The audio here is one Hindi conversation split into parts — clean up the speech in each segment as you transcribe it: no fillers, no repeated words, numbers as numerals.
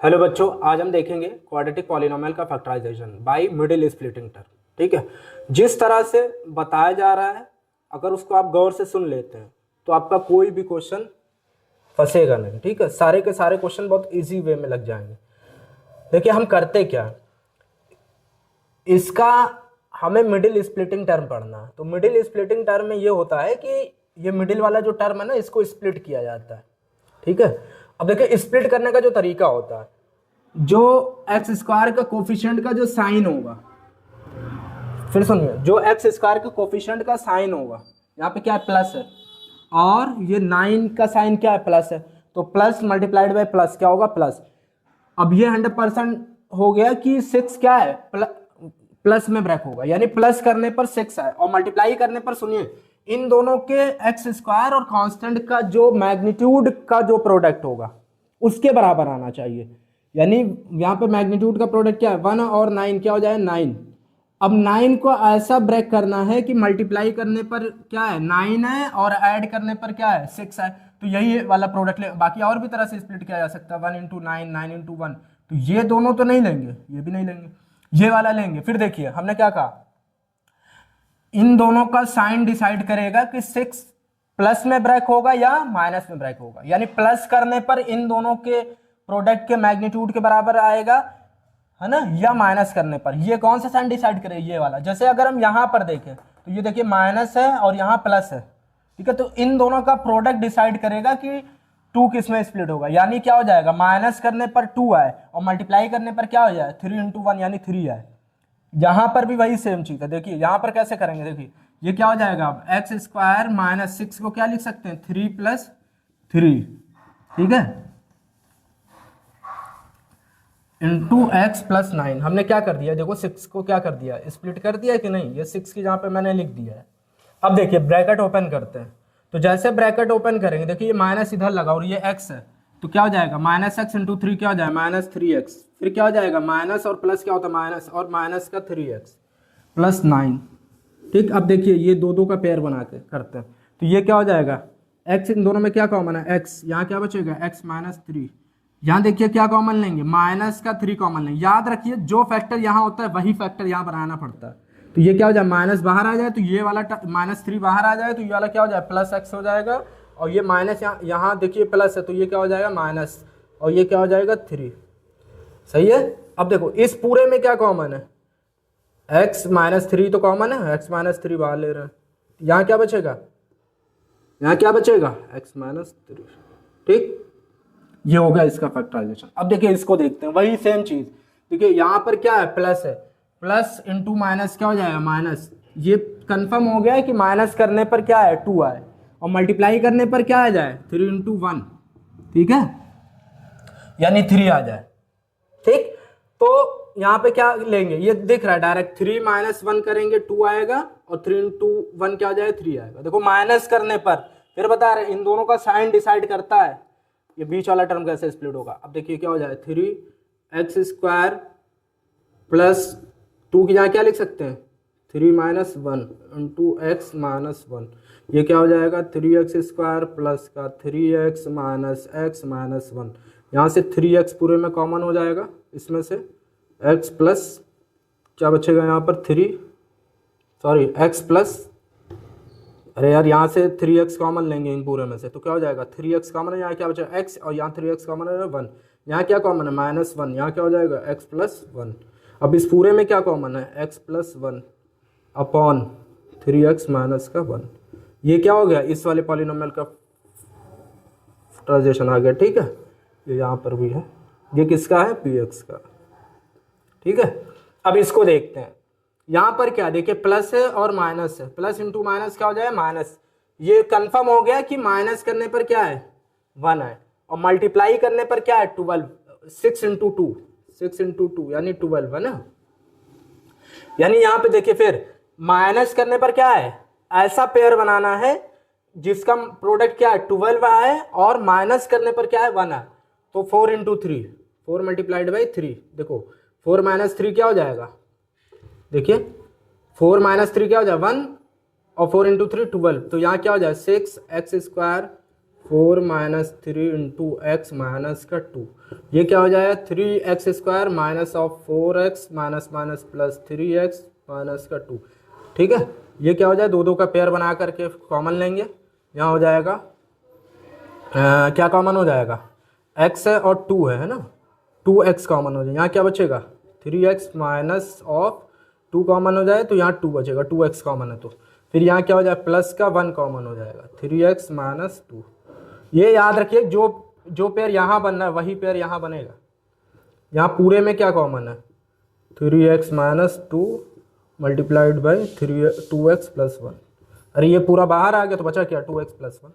हेलो बच्चों, आज हम देखेंगे क्वाड्रेटिक पॉलिनोमियल का factorisation by middle splitting term. ठीक है, जिस तरह से बताया जा रहा है अगर उसको आप गौर से सुन लेते हैं तो आपका कोई भी क्वेश्चन फंसेगा नहीं। ठीक है, सारे के सारे क्वेश्चन बहुत इजी वे में लग जाएंगे। देखिए हम करते क्या, इसका हमें मिडिल स्प्लिटिंग टर्म पढ़ना है। तो मिडिल स्प्लिटिंग टर्म में ये होता है कि ये मिडिल वाला जो टर्म है ना, इसको स्प्लिट किया जाता है। ठीक है, अब देखिए स्प्लिट करने का जो तरीका होता है, जो एक्स स्क्वायर का कोफिशिएंट का जो साइन होगा, फिर सुनिए, जो एक्स स्क्वायर के कोफिशिएंट का साइन होगा, यहाँ पे क्या है प्लस है, और ये 9 का साइन क्या है प्लस है, तो प्लस मल्टीप्लाइड बाय प्लस क्या होगा प्लस। अब ये 100% हो गया कि 6 क्या है प्लस में ब्रेक होगा, यानी प्लस करने पर 6 है और मल्टीप्लाई करने पर सुनिए इन दोनों के एक्स स्क्वायर और कांस्टेंट का जो मैग्नीट्यूड का जो प्रोडक्ट होगा उसके बराबर आना चाहिए। यानी यहाँ पे मैग्नीट्यूड का प्रोडक्ट क्या है 1 और 9 क्या हो जाए 9। अब 9 को ऐसा ब्रेक करना है कि मल्टीप्लाई करने पर क्या है 9 है और ऐड करने पर क्या है 6 है। तो यही वाला प्रोडक्ट ले, बाकी और भी तरह से स्प्लिट किया जा सकता है 1 इंटू 9 9 इंटू 1। तो ये दोनों तो नहीं लेंगे, ये भी नहीं लेंगे, ये वाला लेंगे। फिर देखिए हमने क्या कहा, इन दोनों का साइन डिसाइड करेगा कि 6 प्लस में ब्रेक होगा या माइनस में ब्रेक होगा। यानी प्लस करने पर इन दोनों के प्रोडक्ट के मैग्नीट्यूड के बराबर आएगा, है ना, या माइनस करने पर ये कौन सा साइन डिसाइड करे, ये वाला। जैसे अगर हम यहां पर देखें तो ये देखिए माइनस है और यहाँ प्लस है। ठीक है, तो इन दोनों का प्रोडक्ट डिसाइड करेगा कि 2 किस में स्प्लिट होगा। यानी क्या हो जाएगा, माइनस करने पर 2 आए और मल्टीप्लाई करने पर क्या हो जाए 3 इंटू 1 यानी 3 आए। यहां पर भी वही सेम चीज है। देखिए यहां पर कैसे करेंगे, देखिए ये क्या हो जाएगा, अब एक्स स्क्वायर माइनस 6 को क्या लिख सकते हैं 3 प्लस 3। ठीक है, इंटू एक्स प्लस 9। हमने क्या कर दिया, देखो 6 को क्या कर दिया स्प्लिट कर दिया कि नहीं, ये 6 की जहां पे मैंने लिख दिया है। अब देखिए ब्रैकेट ओपन करते हैं, तो जैसे ब्रैकेट ओपन करेंगे देखिए ये माइनस इधर लगा और ये एक्स है, तो क्या हो जाएगा माइनस एक्स इंटू 3 क्या हो जाएगा माइनस 3x। फिर क्या हो जाएगा माइनस और प्लस क्या होता है माइनस और माइनस का 3x प्लस 9। ठीक, अब देखिए ये दो का पेयर बना के करते हैं, तो ये क्या हो जाएगा x इन दोनों में क्या कॉमन है x, यहाँ क्या बचेगा x माइनस 3। यहाँ देखिए क्या कॉमन लेंगे माइनस का 3 कॉमन लेंगे। याद रखिए जो फैक्टर यहाँ होता है वही फैक्टर यहाँ बनाना पड़ता है। तो ये क्या हो जाए माइनस बाहर आ जाए तो ये वाला माइनस 3 बाहर आ जाए तो ये वाला क्या हो जाए प्लस x हो जाएगा, और ये माइनस यहाँ देखिए प्लस है तो ये क्या हो जाएगा माइनस, और ये क्या हो जाएगा 3। सही है। अब देखो इस पूरे में क्या कॉमन है, x माइनस 3 तो कॉमन है, x माइनस 3 बाहर ले रहे हैं, यहाँ क्या बचेगा, यहाँ क्या बचेगा x माइनस 3। ठीक, ये होगा इसका फैक्टराइजेशन। अब देखिए इसको देखते हैं, वही सेम चीज। देखिए यहाँ पर क्या है प्लस है, प्लस इंटू माइनस क्या हो जाएगा माइनस। ये कंफर्म हो गया है कि माइनस करने पर क्या है 2 आए और मल्टीप्लाई करने पर क्या आ जाए 3 इंटू 1। ठीक है, यानी 3 आ जाए। ठीक, तो यहाँ पे क्या लेंगे, ये दिख रहा है डायरेक्ट 3 माइनस 1 करेंगे 2 आएगा और 3 इंटू 1 क्या आ जाएगा 3 आएगा। देखो माइनस करने पर फिर बता रहे इन दोनों का साइन डिसाइड करता है ये बीच वाला टर्म कैसे स्प्लिट होगा। अब देखिए क्या हो जाए 3x स्क्वायर प्लस 2 की जगह क्या लिख सकते हैं 3 माइनस 1 इंटू एक्स माइनस 1। ये क्या हो जाएगा 3x स्क्वायर प्लस का 3x माइनस एक्स माइनस 1। यहाँ से 3x पूरे में कॉमन हो जाएगा, इसमें से x प्लस क्या बचेगा यहाँ पर 3, सॉरी x प्लस, अरे यार यहाँ से 3x कॉमन लेंगे इन पूरे में से तो क्या हो जाएगा 3x कॉमन है, यहाँ क्या बचेगा x और यहाँ 3x कॉमन है 1, यहाँ क्या कॉमन है माइनस 1, यहाँ क्या हो जाएगा x प्लस 1। अब इस पूरे में क्या कॉमन है x plus 1 upon 3x minus का 1। ये क्या हो गया इस वाले पॉलिनोमियल का फैक्टराइजेशन आ गया। ठीक है, ये यहाँ पर भी है, ये किसका है px का। ठीक है, अब इसको देखते हैं। यहाँ पर क्या देखिए प्लस है और माइनस है, प्लस इंटू माइनस क्या हो जाए माइनस। ये कंफर्म हो गया कि माइनस करने पर क्या है 1 है और मल्टीप्लाई करने पर क्या है 12, 6 इंटू 2, 6 इंटू 2 यानी 12 है ना। यानी यहाँ पे देखिए फिर माइनस करने पर क्या है ऐसा पेयर बनाना है जिसका प्रोडक्ट क्या है 12 आए और माइनस करने पर क्या है 1 है। तो 4 इंटू 3, 4 मल्टीप्लाइड बाई 3, देखो 4 माइनस 3 क्या हो जाएगा, देखिए 4 माइनस 3 क्या हो जाए 1 और 4 इंटू 3 12। तो यहाँ क्या हो जाए 6x square 4 minus 3 into x minus का 2, ये क्या हो जाएगा 3x² minus of 4x minus minus plus 3x minus का 2। ठीक है, ये क्या हो जाए, दो दो का पेयर बना करके कॉमन लेंगे, यहाँ हो जाएगा क्या कॉमन हो जाएगा, x है और 2 है ना, 2x कॉमन हो जाए, यहाँ क्या बचेगा 3x माइनस ऑफ 2 कॉमन हो जाए तो यहाँ 2 बचेगा, 2x कॉमन है तो फिर यहाँ क्या हो जाए प्लस का 1 कॉमन हो जाएगा 3x माइनस 2। ये याद रखिए जो पेयर यहाँ बन रहा है वही पेयर यहाँ बनेगा। यहाँ पूरे में क्या कॉमन है 3x minus 2 multiplied by 2x plus 1। अरे ये पूरा बाहर आ गया तो बचा क्या 2x प्लस 1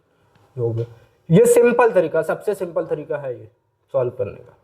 हो गया। ये सिंपल तरीका, सबसे सिंपल तरीका है ये सॉल्व करने का।